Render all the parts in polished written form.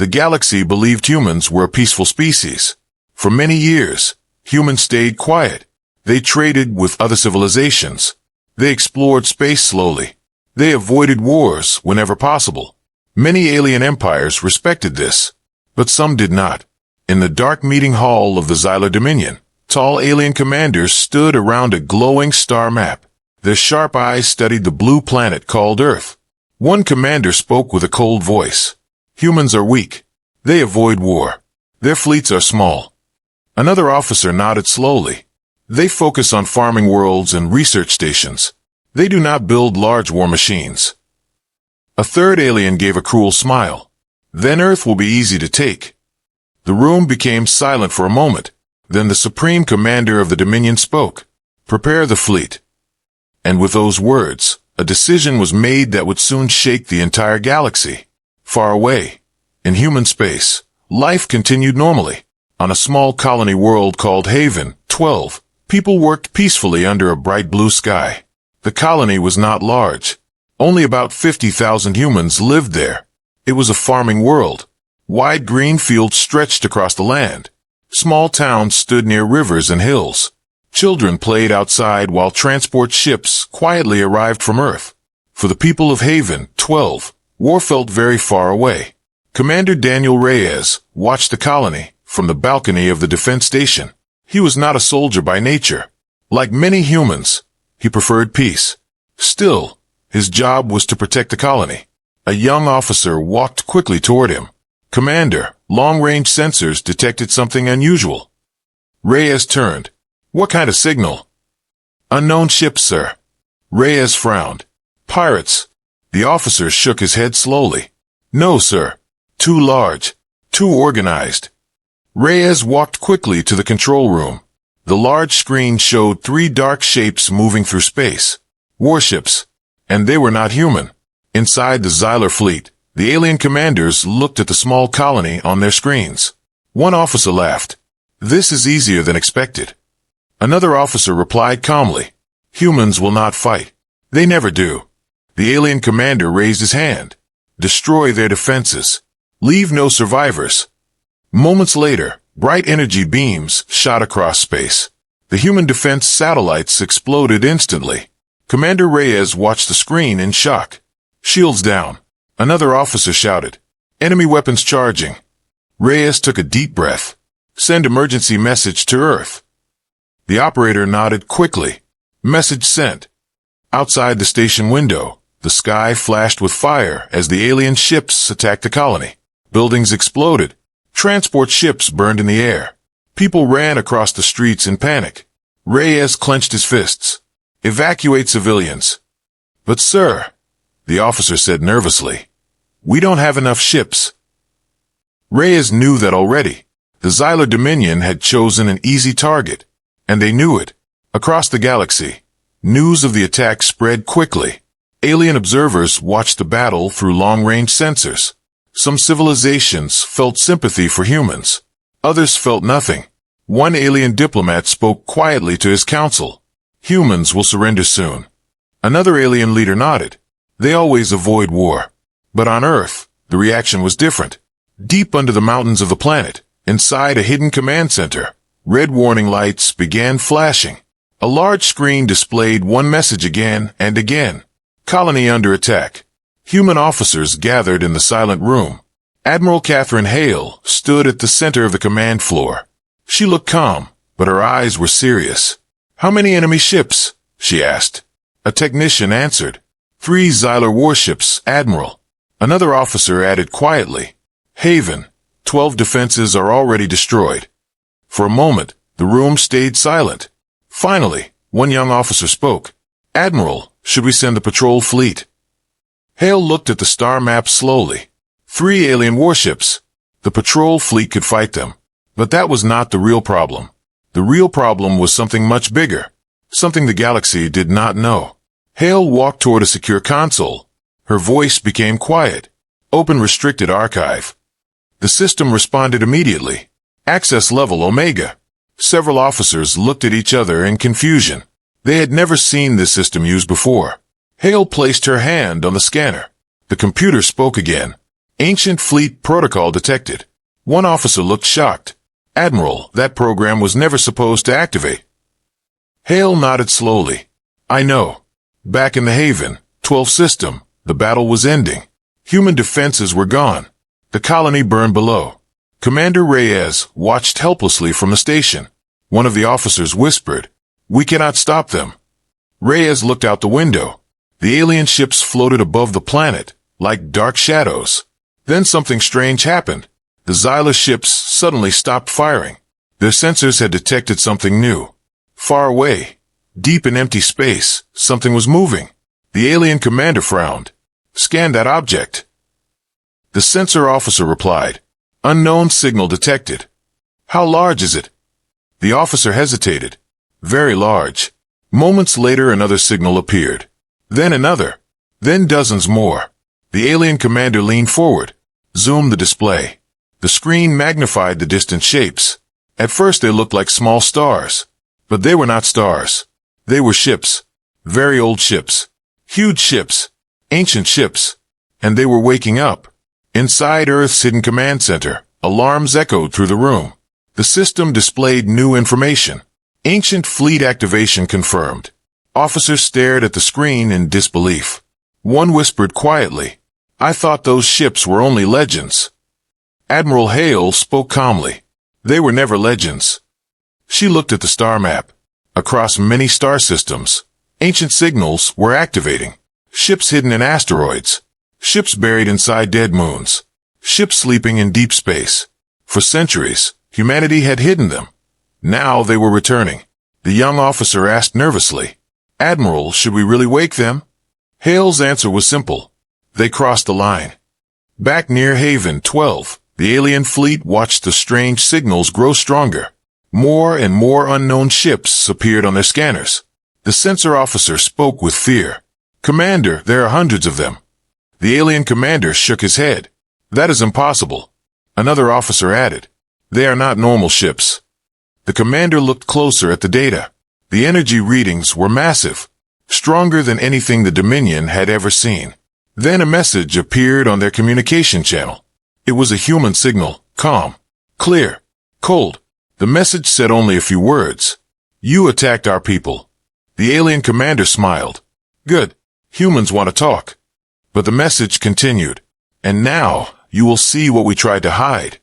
The galaxy believed humans were a peaceful species. For many years, humans stayed quiet. They traded with other civilizations. They explored space slowly. They avoided wars whenever possible. Many alien empires respected this, but some did not. In the dark meeting hall of the Xylar Dominion, tall alien commanders stood around a glowing star map. Their sharp eyes studied the blue planet called Earth. One commander spoke with a cold voice. Humans are weak. They avoid war. Their fleets are small. Another officer nodded slowly. They focus on farming worlds and research stations. They do not build large war machines. A third alien gave a cruel smile. Then Earth will be easy to take. The room became silent for a moment. Then the Supreme Commander of the Dominion spoke. Prepare the fleet. And with those words, a decision was made that would soon shake the entire galaxy. Far away, in human space, life continued normally. On a small colony world called Haven, 12, people worked peacefully under a bright blue sky. The colony was not large. Only about 50,000 humans lived there. It was a farming world. Wide green fields stretched across the land. Small towns stood near rivers and hills. Children played outside while transport ships quietly arrived from Earth. For the people of Haven, 12, war felt very far away. Commander Daniel Reyes watched the colony from the balcony of the defense station. He was not a soldier by nature. Like many humans, he preferred peace. Still, his job was to protect the colony. A young officer walked quickly toward him. Commander, long-range sensors detected something unusual. Reyes turned. What kind of signal? Unknown ship, sir. Reyes frowned. Pirates. The officer shook his head slowly. No, sir. Too large. Too organized. Reyes walked quickly to the control room. The large screen showed 3 dark shapes moving through space. Warships. And they were not human. Inside the Xylar fleet, the alien commanders looked at the small colony on their screens. One officer laughed. This is easier than expected. Another officer replied calmly. Humans will not fight. They never do. The alien commander raised his hand. Destroy their defenses. Leave no survivors. Moments later, bright energy beams shot across space. The human defense satellites exploded instantly. Commander Reyes watched the screen in shock. Shields down. Another officer shouted. Enemy weapons charging. Reyes took a deep breath. Send emergency message to Earth. The operator nodded quickly. Message sent. Outside the station window, the sky flashed with fire as the alien ships attacked the colony. Buildings exploded. Transport ships burned in the air. People ran across the streets in panic. Reyes clenched his fists. Evacuate civilians. But sir, the officer said nervously, we don't have enough ships. Reyes knew that already. The Xylar Dominion had chosen an easy target, and they knew it. Across the galaxy, news of the attack spread quickly. Alien observers watched the battle through long-range sensors. Some civilizations felt sympathy for humans. Others felt nothing. One alien diplomat spoke quietly to his council. Humans will surrender soon. Another alien leader nodded. They always avoid war. But on Earth, the reaction was different. Deep under the mountains of the planet, inside a hidden command center, red warning lights began flashing. A large screen displayed one message again and again. Colony under attack. Human officers gathered in the silent room. Admiral Catherine Hale stood at the center of the command floor. She looked calm, but her eyes were serious. How many enemy ships? She asked. A technician answered. 3 Xylar warships, Admiral. Another officer added quietly. Haven, 12 defenses are already destroyed. For a moment, the room stayed silent. Finally, one young officer spoke. Admiral, should we send the patrol fleet? Hale looked at the star map slowly. 3 alien warships. The patrol fleet could fight them. But that was not the real problem. The real problem was something much bigger. Something the galaxy did not know. Hale walked toward a secure console. Her voice became quiet. Open restricted archive. The system responded immediately. Access level Omega. Several officers looked at each other in confusion. They had never seen this system used before. Hale placed her hand on the scanner. The computer spoke again. Ancient Fleet Protocol detected. One officer looked shocked. Admiral, that program was never supposed to activate. Hale nodded slowly. I know. Back in the Haven 12 system, the battle was ending. Human defenses were gone. The colony burned below. Commander Reyes watched helplessly from the station. One of the officers whispered, "We cannot stop them." Reyes looked out the window. The alien ships floated above the planet, like dark shadows. Then something strange happened. The Xyla ships suddenly stopped firing. Their sensors had detected something new. Far away, deep in empty space, something was moving. The alien commander frowned. "Scan that object." The sensor officer replied, "Unknown signal detected." "How large is it?" The officer hesitated. "Very large." Moments later, another signal appeared. Then another. Then dozens more. The alien commander leaned forward, zoomed the display. The screen magnified the distant shapes. At first they looked like small stars. But they were not stars. They were ships. Very old ships. Huge ships. Ancient ships. And they were waking up. Inside Earth's hidden command center, alarms echoed through the room. The system displayed new information. Ancient fleet activation confirmed. Officers stared at the screen in disbelief. One whispered quietly, "I thought those ships were only legends." Admiral Hale spoke calmly. "They were never legends." She looked at the star map. Across many star systems, ancient signals were activating. Ships hidden in asteroids. Ships buried inside dead moons. Ships sleeping in deep space. For centuries, humanity had hidden them. Now they were returning. The young officer asked nervously, "Admiral, should we really wake them?" Hale's answer was simple. They crossed the line. Back near Haven 12, the alien fleet watched the strange signals grow stronger. More and more unknown ships appeared on their scanners. The sensor officer spoke with fear. "Commander, there are hundreds of them." The alien commander shook his head. "That is impossible." Another officer added, "They are not normal ships." The commander looked closer at the data. The energy readings were massive, stronger than anything the Dominion had ever seen. Then a message appeared on their communication channel. It was a human signal, calm, clear, cold. The message said only a few words. "You attacked our people." The alien commander smiled. "Good. Humans want to talk." But the message continued. "And now, you will see what we tried to hide."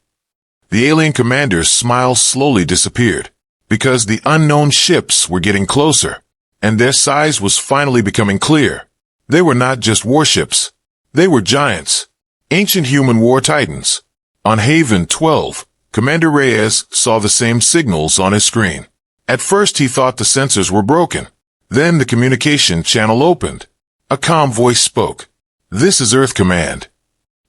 The alien commander's smile slowly disappeared, because the unknown ships were getting closer, and their size was finally becoming clear. They were not just warships. They were giants. Ancient human war titans. On Haven 12, Commander Reyes saw the same signals on his screen. At first he thought the sensors were broken. Then the communication channel opened. A calm voice spoke. "This is Earth Command."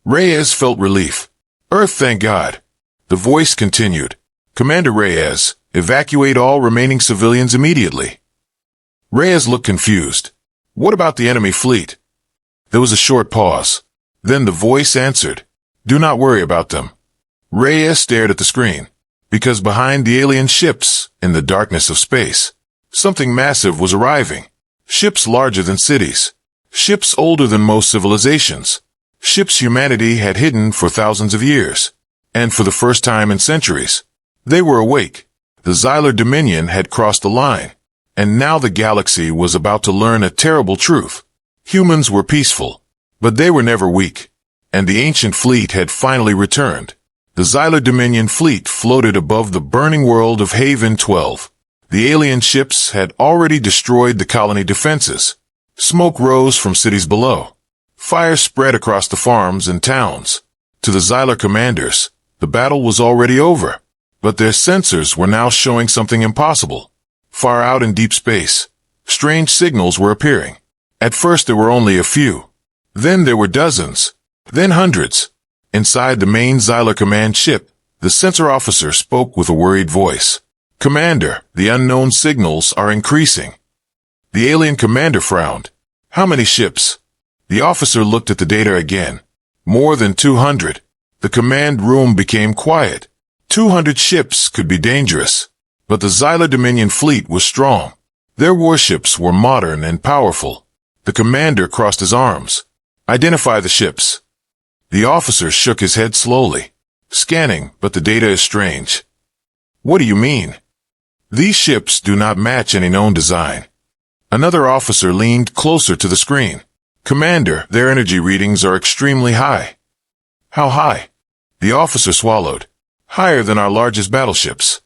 Reyes felt relief. "Earth, thank God." The voice continued. "Commander Reyes, evacuate all remaining civilians immediately." Reyes looked confused. "What about the enemy fleet?" There was a short pause. Then the voice answered. "Do not worry about them." Reyes stared at the screen, because behind the alien ships, in the darkness of space, something massive was arriving. Ships larger than cities. Ships older than most civilizations. Ships humanity had hidden for thousands of years. And for the first time in centuries, they were awake. The Xyla Dominion had crossed the line. And now the galaxy was about to learn a terrible truth. Humans were peaceful, but they were never weak. And the ancient fleet had finally returned. The Xyla Dominion fleet floated above the burning world of Haven 12. The alien ships had already destroyed the colony defenses. Smoke rose from cities below. Fire spread across the farms and towns. To the Xyla commanders, the battle was already over. But their sensors were now showing something impossible. Far out in deep space, strange signals were appearing. At first there were only a few. Then there were dozens. Then hundreds. Inside the main Xyla command ship, the sensor officer spoke with a worried voice. "Commander, the unknown signals are increasing." The alien commander frowned. "How many ships?" The officer looked at the data again. "More than 200. The command room became quiet. 200 ships could be dangerous. But the Xyla Dominion fleet was strong. Their warships were modern and powerful. The commander crossed his arms. "Identify the ships." The officer shook his head slowly. Scanning, but the data is strange. What do you mean? These ships do not match any known design. Another officer leaned closer to the screen. Commander, their energy readings are extremely high. How high? The officer swallowed. Higher than our largest battleships.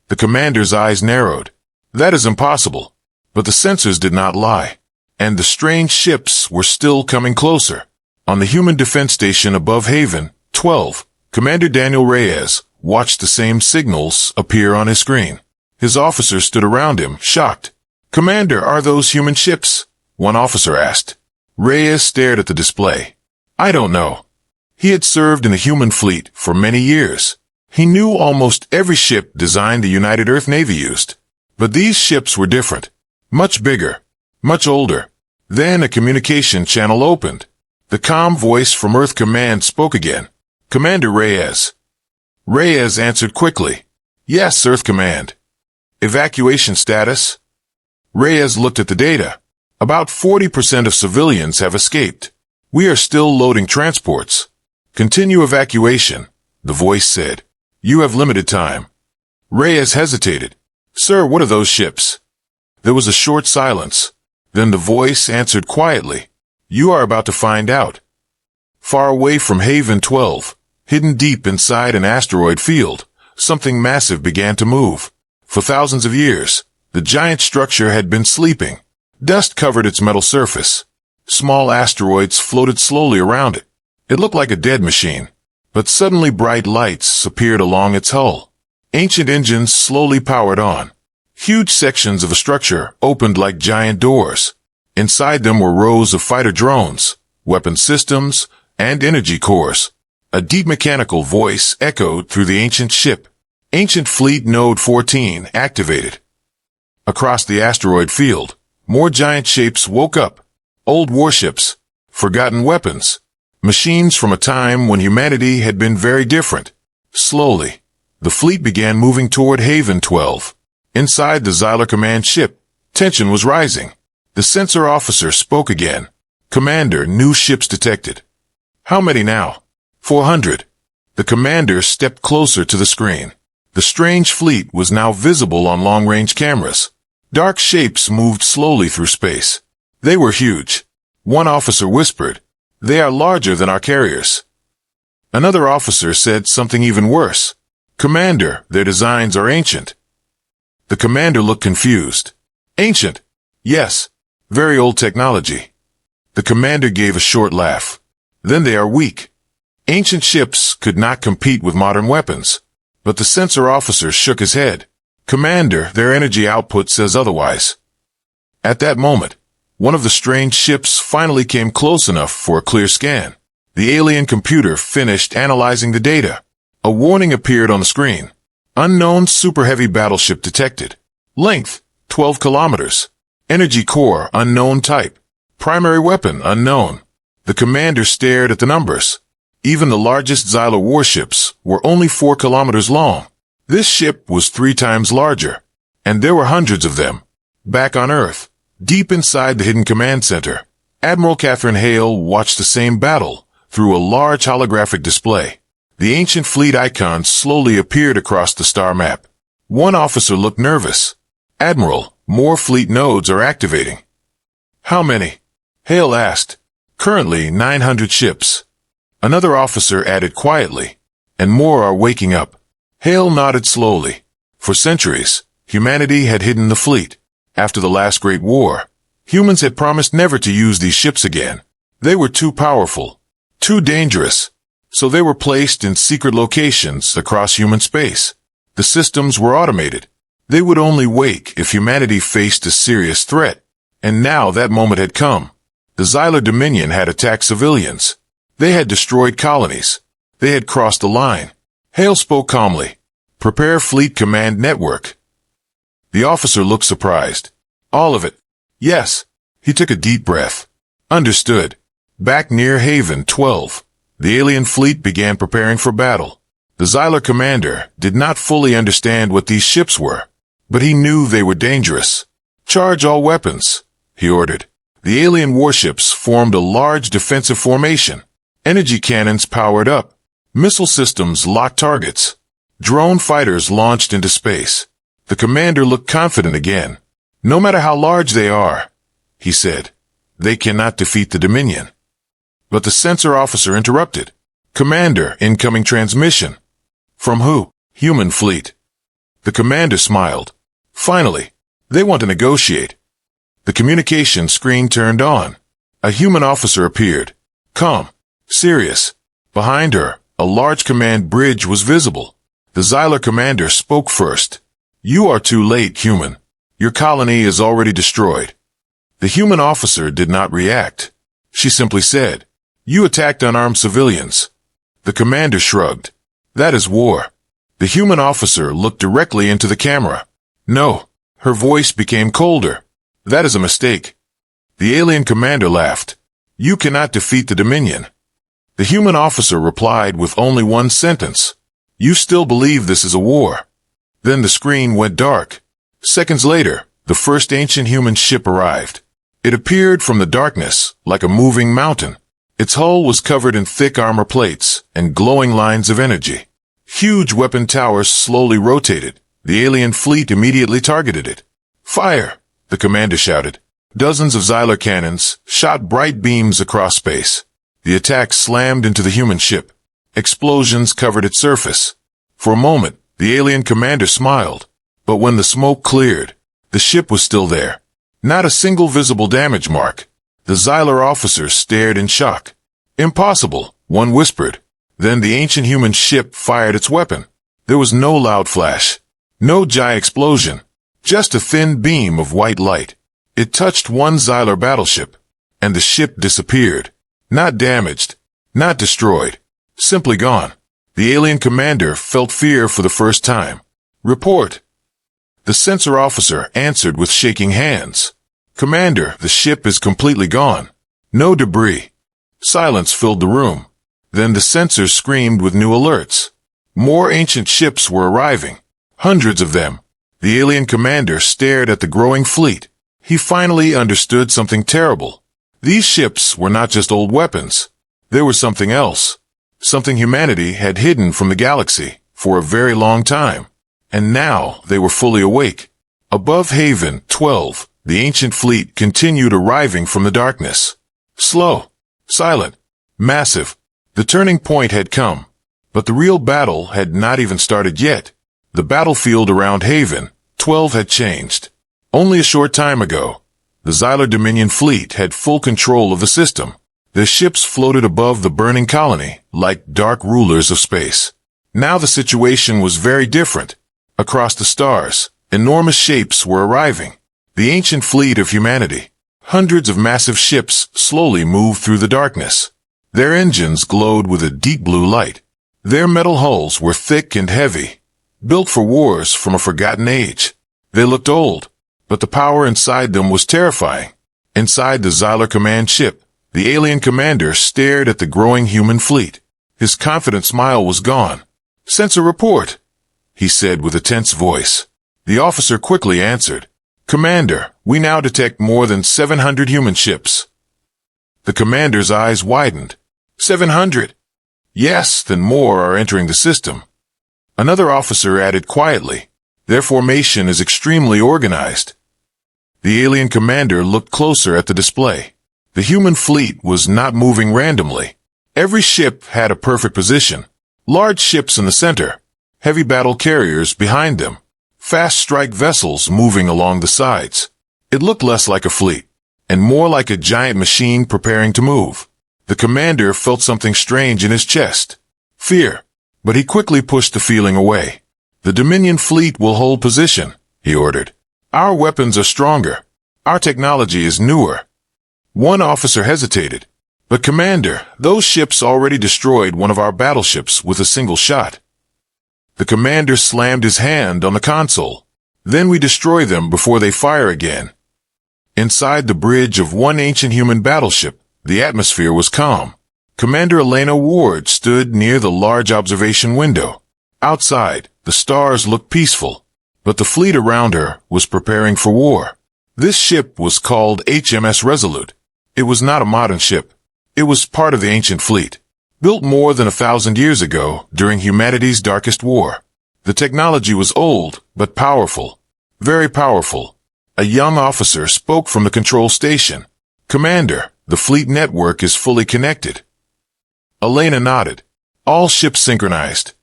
The commander's eyes narrowed. That is impossible. But the sensors did not lie. And the strange ships were still coming closer. On the human defense station above Haven 12, Commander Daniel Reyes watched the same signals appear on his screen. His officers stood around him, shocked. Commander, are those human ships? One officer asked. Reyes stared at the display. I don't know. He had served in the human fleet for many years. He knew almost every ship designed the United Earth Navy used. But these ships were different. Much bigger. Much older. Then a communication channel opened. The calm voice from Earth Command spoke again. Commander Reyes. Reyes answered quickly. Yes, Earth Command. Evacuation status? Reyes looked at the data. About 40% of civilians have escaped. We are still loading transports. Continue evacuation, the voice said. You have limited time. Reyes hesitated. Sir, what are those ships? There was a short silence. Then the voice answered quietly. You are about to find out. Far away from Haven 12, hidden deep inside an asteroid field, something massive began to move. For thousands of years, the giant structure had been sleeping. Dust covered its metal surface. Small asteroids floated slowly around it. It looked like a dead machine. But suddenly bright lights appeared along its hull. Ancient engines slowly powered on. Huge sections of the structure opened like giant doors. Inside them were rows of fighter drones, weapon systems, and energy cores. A deep mechanical voice echoed through the ancient ship. Ancient Fleet Node 14 activated. Across the asteroid field, more giant shapes woke up. Old warships, forgotten weapons, machines from a time when humanity had been very different. Slowly, the fleet began moving toward Haven 12. Inside the Xyler command ship, tension was rising. The sensor officer spoke again. Commander, new ships detected. How many now? 400. The commander stepped closer to the screen. The strange fleet was now visible on long-range cameras. Dark shapes moved slowly through space. They were huge. One officer whispered, They are larger than our carriers. Another officer said something even worse. Commander, their designs are ancient. The commander looked confused. Ancient? Yes. Very old technology. The commander gave a short laugh. Then they are weak. Ancient ships could not compete with modern weapons. But the sensor officer shook his head. Commander, their energy output says otherwise. At that moment, one of the strange ships finally came close enough for a clear scan. The alien computer finished analyzing the data. A warning appeared on the screen. Unknown super heavy battleship detected. Length, 12 kilometers. Energy core, unknown type. Primary weapon, unknown. The commander stared at the numbers. Even the largest Xyler warships were only 4 kilometers long. This ship was 3 times larger. And there were hundreds of them. Back on Earth, deep inside the hidden command center, Admiral Catherine Hale watched the same battle through a large holographic display. The ancient fleet icons slowly appeared across the star map. One officer looked nervous. Admiral, more fleet nodes are activating. How many? Hale asked. Currently 900 ships. Another officer added quietly. And more are waking up. Hale nodded slowly. For centuries, humanity had hidden the fleet. After the last Great War, humans had promised never to use these ships again. They were too powerful, too dangerous. So they were placed in secret locations across human space. The systems were automated. They would only wake if humanity faced a serious threat. And now that moment had come. The Xyler Dominion had attacked civilians. They had destroyed colonies. They had crossed the line. Hale spoke calmly. Prepare Fleet Command Network. The officer looked surprised. All of it? Yes. He took a deep breath. Understood. Back near Haven 12. The alien fleet began preparing for battle. The Xyler commander did not fully understand what these ships were, but he knew they were dangerous. Charge all weapons, he ordered. The alien warships formed a large defensive formation. Energy cannons powered up. Missile systems locked targets. Drone fighters launched into space. The commander looked confident again. No matter how large they are, he said, they cannot defeat the Dominion. But the sensor officer interrupted. Commander, incoming transmission. From who? Human fleet. The commander smiled. Finally, they want to negotiate. The communication screen turned on. A human officer appeared. Calm. Serious. Behind her, a large command bridge was visible. The Xylar commander spoke first. You are too late, human. Your colony is already destroyed. The human officer did not react. She simply said, you attacked unarmed civilians. The commander shrugged. That is war. The human officer looked directly into the camera. No. Her voice became colder. That is a mistake. The alien commander laughed. You cannot defeat the Dominion. The human officer replied with only one sentence. You still believe this is a war. Then the screen went dark. Seconds later, the first ancient human ship arrived. It appeared from the darkness, like a moving mountain. Its hull was covered in thick armor plates and glowing lines of energy. Huge weapon towers slowly rotated. The alien fleet immediately targeted it. Fire! The commander shouted. Dozens of Xylar cannons shot bright beams across space. The attack slammed into the human ship. Explosions covered its surface. For a moment, the alien commander smiled. But when the smoke cleared, the ship was still there. Not a single visible damage mark. The Xylar officers stared in shock. Impossible, one whispered. Then the ancient human ship fired its weapon. There was no loud flash. No giant explosion. Just a thin beam of white light. It touched one Xylar battleship, and the ship disappeared. Not damaged, not destroyed, simply gone. The alien commander felt fear for the first time. Report. The sensor officer answered with shaking hands. Commander, the ship is completely gone. No debris. Silence filled the room. Then the sensors screamed with new alerts. More ancient ships were arriving. Hundreds of them. The alien commander stared at the growing fleet. He finally understood something terrible. These ships were not just old weapons. There was something else. Something humanity had hidden from the galaxy for a very long time. And now they were fully awake. Above Haven 12, the ancient fleet continued arriving from the darkness. Slow, silent, massive. The turning point had come. But the real battle had not even started yet. The battlefield around Haven 12 had changed. Only a short time ago, the Xylar Dominion fleet had full control of the system. Their ships floated above the burning colony like dark rulers of space. Now the situation was very different. Across the stars, enormous shapes were arriving. The ancient fleet of humanity. Hundreds of massive ships slowly moved through the darkness. Their engines glowed with a deep blue light. Their metal hulls were thick and heavy, built for wars from a forgotten age. They looked old, but the power inside them was terrifying. Inside the Xylar command ship, the alien commander stared at the growing human fleet. His confident smile was gone. Sensor report, he said with a tense voice. The officer quickly answered. Commander, we now detect more than 700 human ships. The commander's eyes widened. 700? Yes, then more are entering the system. Another officer added quietly. Their formation is extremely organized. The alien commander looked closer at the display. The human fleet was not moving randomly. Every ship had a perfect position. Large ships in the center, heavy battle carriers behind them, fast strike vessels moving along the sides. It looked less like a fleet, and more like a giant machine preparing to move. The commander felt something strange in his chest. Fear. But he quickly pushed the feeling away. The Dominion fleet will hold position, he ordered. Our weapons are stronger. Our technology is newer. One officer hesitated. But Commander, those ships already destroyed one of our battleships with a single shot. The commander slammed his hand on the console. Then we destroy them before they fire again. Inside the bridge of one ancient human battleship, the atmosphere was calm. Commander Elena Ward stood near the large observation window. Outside, the stars looked peaceful, but the fleet around her was preparing for war. This ship was called HMS Resolute. It was not a modern ship. It was part of the ancient fleet. built more than 1,000 years ago during humanity's darkest war. The technology was old, but powerful. Very powerful. A young officer spoke from the control station. Commander, the fleet network is fully connected. Elena nodded. All ships synchronized.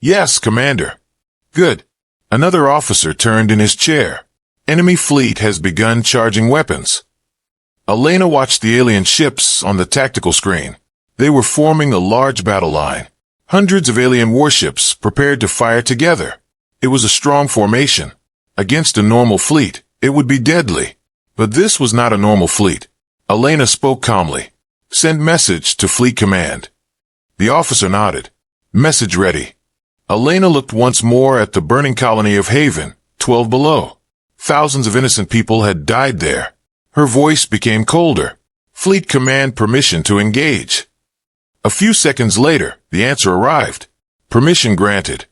Yes, Commander. Good. Another officer turned in his chair. Enemy fleet has begun charging weapons. Elena watched the alien ships on the tactical screen. They were forming a large battle line. Hundreds of alien warships prepared to fire together. It was a strong formation. Against a normal fleet, it would be deadly. But this was not a normal fleet. Elena spoke calmly. Send message to Fleet Command. The officer nodded. Message ready. Elena looked once more at the burning colony of Haven, 12 below. Thousands of innocent people had died there. Her voice became colder. Fleet Command permission to engage. A few seconds later, the answer arrived. Permission granted.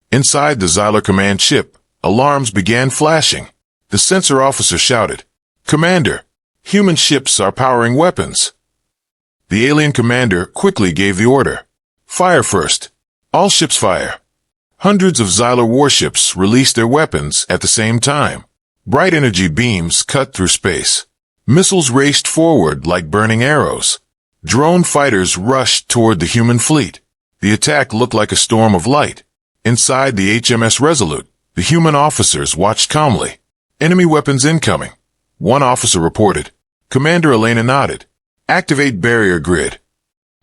Inside the Xylar Command ship, alarms began flashing. The sensor officer shouted, Commander, human ships are powering weapons. The alien commander quickly gave the order. Fire first. All ships fire. Hundreds of Xylar warships released their weapons at the same time. Bright energy beams cut through space. Missiles raced forward like burning arrows. Drone fighters rushed toward the human fleet. The attack looked like a storm of light. Inside the HMS Resolute, the human officers watched calmly. Enemy weapons incoming. One officer reported. Commander Elena nodded. Activate barrier grid.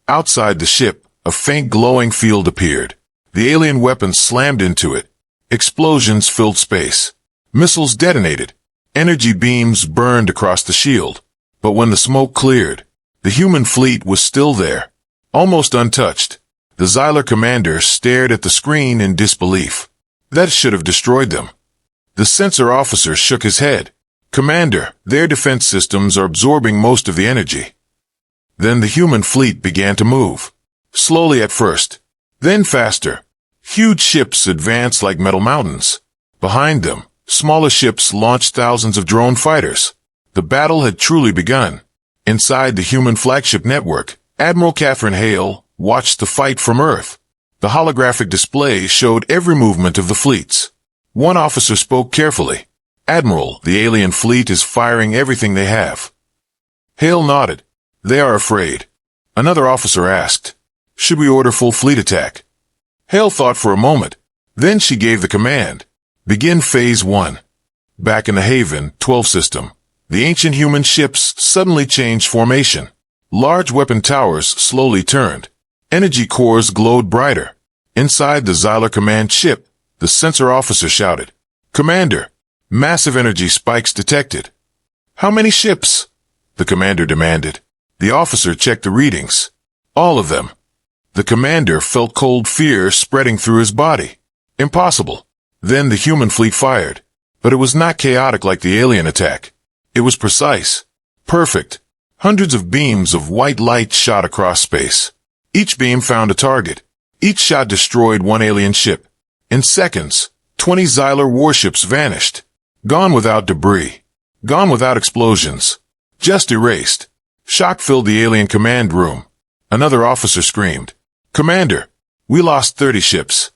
Outside the ship, a faint glowing field appeared. The alien weapons slammed into it. Explosions filled space. Missiles detonated. Energy beams burned across the shield. But when the smoke cleared, the human fleet was still there, almost untouched. The Xylar commander stared at the screen in disbelief. That should have destroyed them. The sensor officer shook his head. Commander, their defense systems are absorbing most of the energy. Then the human fleet began to move. Slowly at first, then faster. Huge ships advanced like metal mountains. Behind them, smaller ships launched thousands of drone fighters. The battle had truly begun. Inside the human flagship network, Admiral Catherine Hale watched the fight from Earth. The holographic display showed every movement of the fleets. One officer spoke carefully. Admiral, the alien fleet is firing everything they have. Hale nodded. They are afraid. Another officer asked, should we order full fleet attack? Hale thought for a moment. Then she gave the command. Begin Phase 1. Back in the Haven 12 system, the ancient human ships suddenly changed formation. Large weapon towers slowly turned. Energy cores glowed brighter. Inside the Xylar Command ship, the sensor officer shouted, Commander, massive energy spikes detected. How many ships? The commander demanded. The officer checked the readings. All of them. The commander felt cold fear spreading through his body. Impossible. Then the human fleet fired. But it was not chaotic like the alien attack. It was precise. Perfect. Hundreds of beams of white light shot across space. Each beam found a target. Each shot destroyed one alien ship. In seconds, 20 Xylar warships vanished. Gone without debris. Gone without explosions. Just erased. Shock filled the alien command room. Another officer screamed, Commander, we lost 30 ships.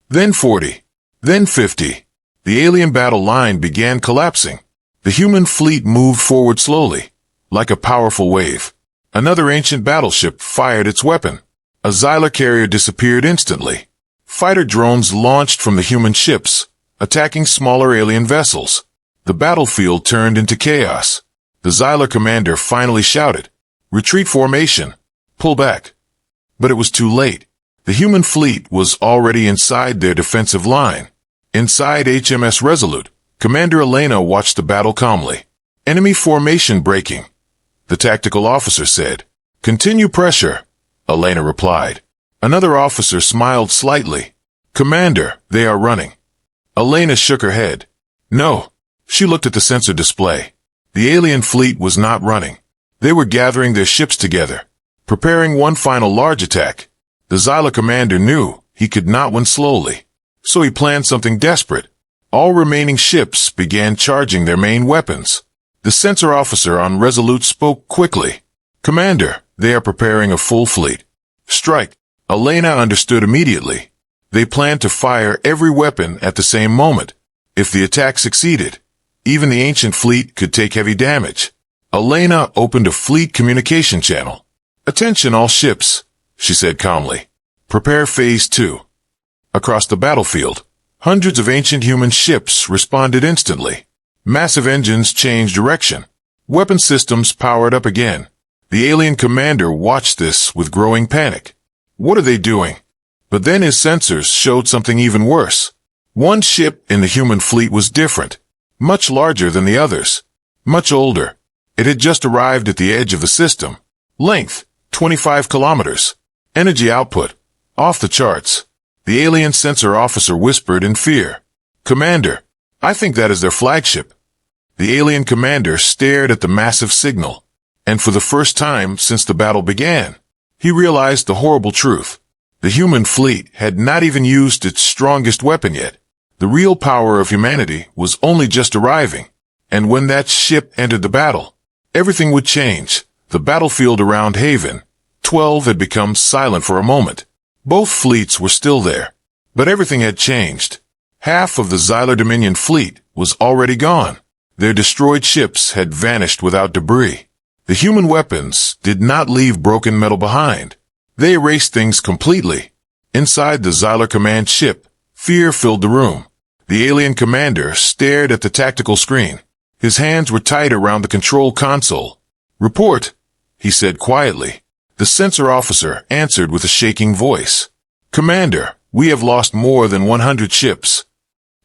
Then 40. Then 50. The alien battle line began collapsing. The human fleet moved forward slowly, like a powerful wave. Another ancient battleship fired its weapon. A Xylar carrier disappeared instantly. Fighter drones launched from the human ships, attacking smaller alien vessels. The battlefield turned into chaos. The Xylar commander finally shouted, Retreat formation. Pull back. But it was too late. The human fleet was already inside their defensive line. Inside HMS Resolute, Commander Elena watched the battle calmly. Enemy formation breaking. The tactical officer said, Continue pressure. Elena replied. Another officer smiled slightly. Commander, they are running. Elena shook her head. No. She looked at the sensor display. The alien fleet was not running. They were gathering their ships together, preparing one final large attack. The Xylar commander knew he could not win slowly, so he planned something desperate. All remaining ships began charging their main weapons. The sensor officer on Resolute spoke quickly. Commander, they are preparing a full fleet. Strike. Elena understood immediately. They planned to fire every weapon at the same moment. If the attack succeeded, even the ancient fleet could take heavy damage. Elena opened a fleet communication channel. "Attention all ships," she said calmly. "Prepare Phase 2. Across the battlefield, hundreds of ancient human ships responded instantly. Massive engines changed direction. Weapon systems powered up again. The alien commander watched this with growing panic. What are they doing? But then his sensors showed something even worse. One ship in the human fleet was different, much larger than the others, much older. It had just arrived at the edge of the system. Length, 25 kilometers. Energy output, off the charts. The alien sensor officer whispered in fear. "Commander, I think that is their flagship." The alien commander stared at the massive signal, and for the first time since the battle began, he realized the horrible truth. The human fleet had not even used its strongest weapon yet. The real power of humanity was only just arriving, and when that ship entered the battle, everything would change. The battlefield around Haven 12 had become silent for a moment. Both fleets were still there, but everything had changed. Half of the Xylar Dominion fleet was already gone. Their destroyed ships had vanished without debris. The human weapons did not leave broken metal behind. They erased things completely. Inside the Xylar command ship, fear filled the room. The alien commander stared at the tactical screen. His hands were tight around the control console. "Report," he said quietly. The sensor officer answered with a shaking voice. "Commander, we have lost more than 100 ships."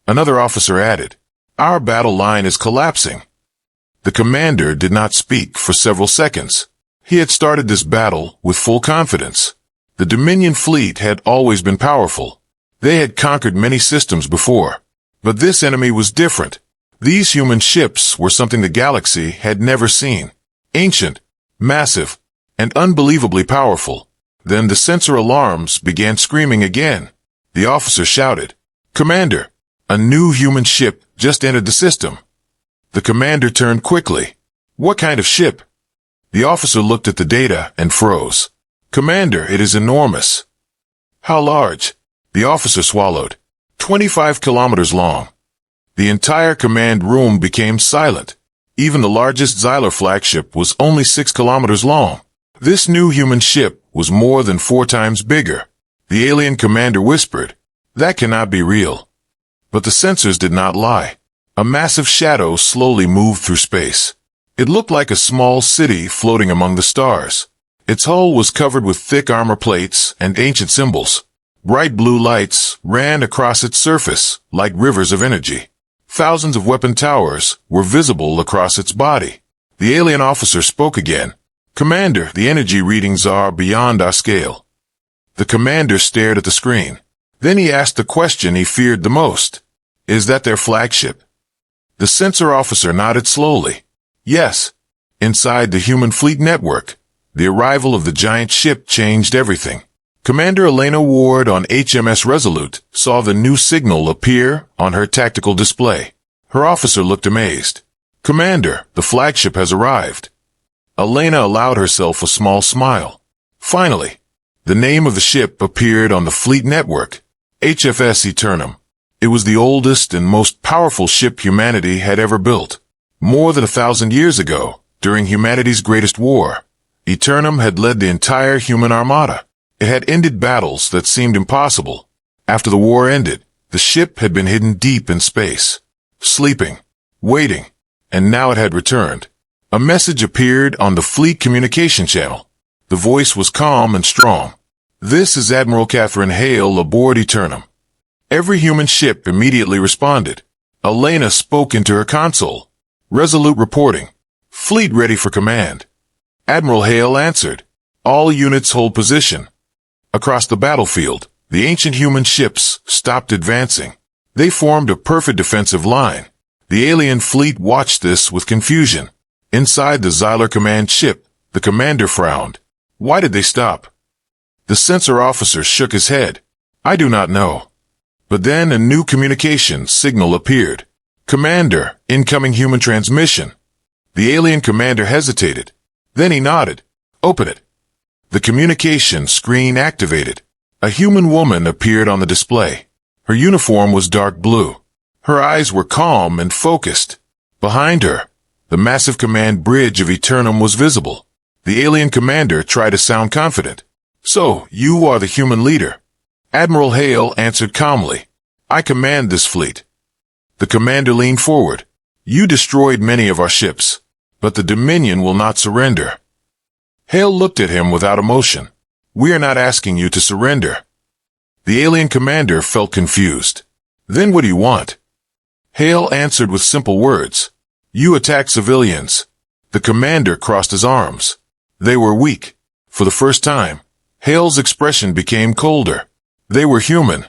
Another officer added, "Our battle line is collapsing." The commander did not speak for several seconds. He had started this battle with full confidence. The Dominion fleet had always been powerful. They had conquered many systems before. But this enemy was different. These human ships were something the galaxy had never seen. Ancient, massive, and unbelievably powerful. Then the sensor alarms began screaming again. The officer shouted, "Commander, a new human ship just entered the system." The commander turned quickly. "What kind of ship?" The officer looked at the data and froze. "Commander, it is enormous." "How large?" The officer swallowed. 25 kilometers long. The entire command room became silent. Even the largest Xylar flagship was only 6 kilometers long. This new human ship was more than 4 times bigger. The alien commander whispered, "That cannot be real." But the sensors did not lie. A massive shadow slowly moved through space. It looked like a small city floating among the stars. Its hull was covered with thick armor plates and ancient symbols. Bright blue lights ran across its surface like rivers of energy. Thousands of weapon towers were visible across its body. The alien officer spoke again. "Commander, the energy readings are beyond our scale." The commander stared at the screen. Then he asked the question he feared the most. "Is that their flagship?" The sensor officer nodded slowly. "Yes." Inside the human fleet network, the arrival of the giant ship changed everything. Commander Elena Ward on HMS Resolute saw the new signal appear on her tactical display. Her officer looked amazed. "Commander, the flagship has arrived." Elena allowed herself a small smile. Finally, the name of the ship appeared on the fleet network, HFS Eternum. It was the oldest and most powerful ship humanity had ever built. More than 1,000 years ago, during humanity's greatest war, Eternum had led the entire human armada. It had ended battles that seemed impossible. After the war ended, the ship had been hidden deep in space, sleeping, waiting, and now it had returned. A message appeared on the fleet communication channel. The voice was calm and strong. "This is Admiral Catherine Hale aboard Eternum." Every human ship immediately responded. Elena spoke into her console. "Resolute reporting. Fleet ready for command." Admiral Hale answered. "All units hold position." Across the battlefield, the ancient human ships stopped advancing. They formed a perfect defensive line. The alien fleet watched this with confusion. Inside the Xylar command ship, the commander frowned. Why did they stop? The sensor officer shook his head. "I do not know." But then a new communication signal appeared. "Commander, incoming human transmission." The alien commander hesitated. Then he nodded. "Open it." The communication screen activated. A human woman appeared on the display. Her uniform was dark blue. Her eyes were calm and focused. Behind her, the massive command bridge of Eternum was visible. The alien commander tried to sound confident. "So, you are the human leader?" Admiral Hale answered calmly. "I command this fleet." The commander leaned forward. "You destroyed many of our ships, but the Dominion will not surrender." Hale looked at him without emotion. "We are not asking you to surrender." The alien commander felt confused. "Then what do you want?" Hale answered with simple words. "You attacked civilians." The commander crossed his arms. They were weak. For the first time, Hale's expression became colder. They were human.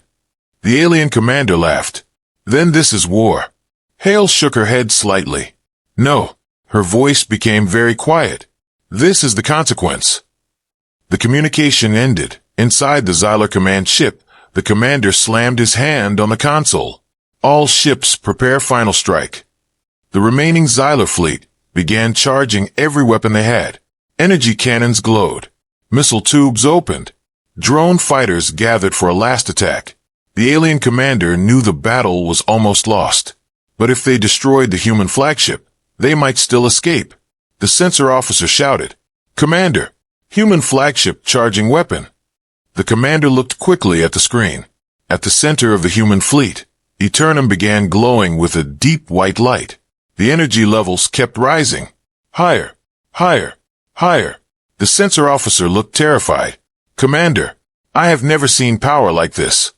The alien commander laughed. "Then this is war." Hale shook her head slightly. "No." Her voice became very quiet. "This is the consequence." The communication ended. Inside the Xylar command ship, the commander slammed his hand on the console. "All ships prepare final strike." The remaining Xylar fleet began charging every weapon they had. Energy cannons glowed. Missile tubes opened. Drone fighters gathered for a last attack. The alien commander knew the battle was almost lost. But if they destroyed the human flagship, they might still escape. The sensor officer shouted, "Commander, human flagship charging weapon." The commander looked quickly at the screen. At the center of the human fleet, Eternum began glowing with a deep white light. The energy levels kept rising. Higher, higher, higher. The sensor officer looked terrified. "Commander, I have never seen power like this."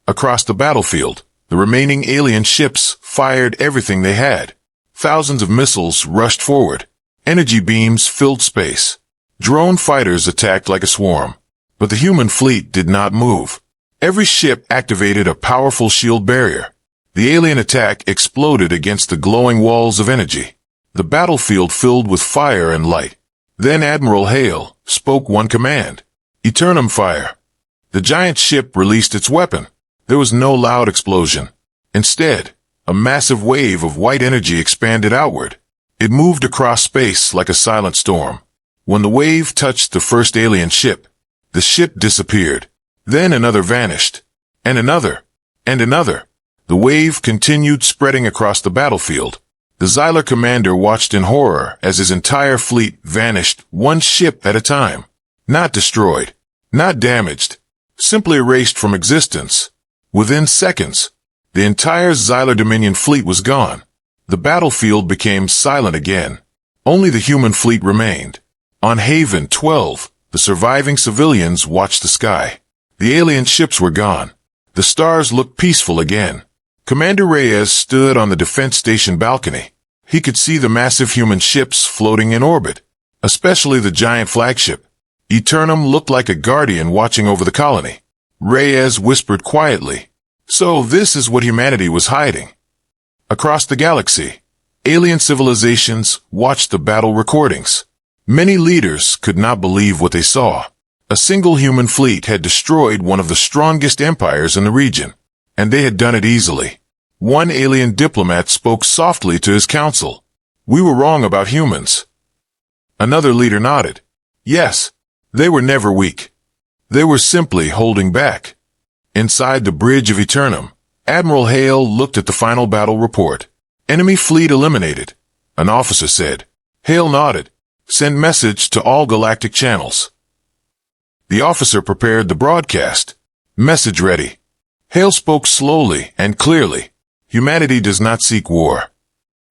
Across the battlefield, the remaining alien ships fired everything they had. Thousands of missiles rushed forward. Energy beams filled space. Drone fighters attacked like a swarm. But the human fleet did not move. Every ship activated a powerful shield barrier. The alien attack exploded against the glowing walls of energy. The battlefield filled with fire and light. Then Admiral Hale spoke one command. "Eternum fire." The giant ship released its weapon. There was no loud explosion. Instead, a massive wave of white energy expanded outward. It moved across space like a silent storm. When the wave touched the first alien ship, the ship disappeared. Then another vanished. And another. And another. The wave continued spreading across the battlefield. The Xylar commander watched in horror as his entire fleet vanished, one ship at a time. Not destroyed. Not damaged. Simply erased from existence. Within seconds, the entire Xylar Dominion fleet was gone. The battlefield became silent again. Only the human fleet remained. On Haven 12, the surviving civilians watched the sky. The alien ships were gone. The stars looked peaceful again. Commander Reyes stood on the defense station balcony. He could see the massive human ships floating in orbit, especially the giant flagship. Eternum looked like a guardian watching over the colony. Reyes whispered quietly, "So this is what humanity was hiding." Across the galaxy, alien civilizations watched the battle recordings. Many leaders could not believe what they saw. A single human fleet had destroyed one of the strongest empires in the region, and they had done it easily. One alien diplomat spoke softly to his council. "We were wrong about humans." Another leader nodded. "Yes, they were never weak. They were simply holding back." Inside the bridge of Eternum, Admiral Hale looked at the final battle report. "Enemy fleet eliminated," an officer said. Hale nodded. "Send message to all galactic channels." The officer prepared the broadcast. "Message ready." Hale spoke slowly and clearly. "Humanity does not seek war.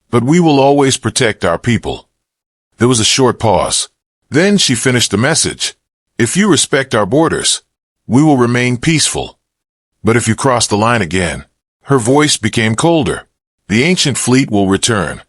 But we will always protect our people." There was a short pause. Then she finished the message. "If you respect our borders, we will remain peaceful. But if you cross the line again," her voice became colder, "the ancient fleet will return."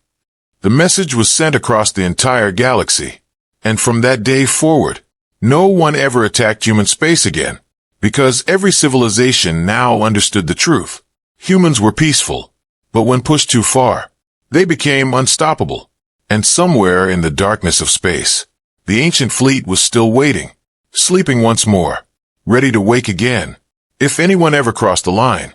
The message was sent across the entire galaxy. And from that day forward, no one ever attacked human space again, because every civilization now understood the truth. Humans were peaceful, but when pushed too far, they became unstoppable. And somewhere in the darkness of space, the ancient fleet was still waiting, sleeping once more, ready to wake again. If anyone ever crossed the line,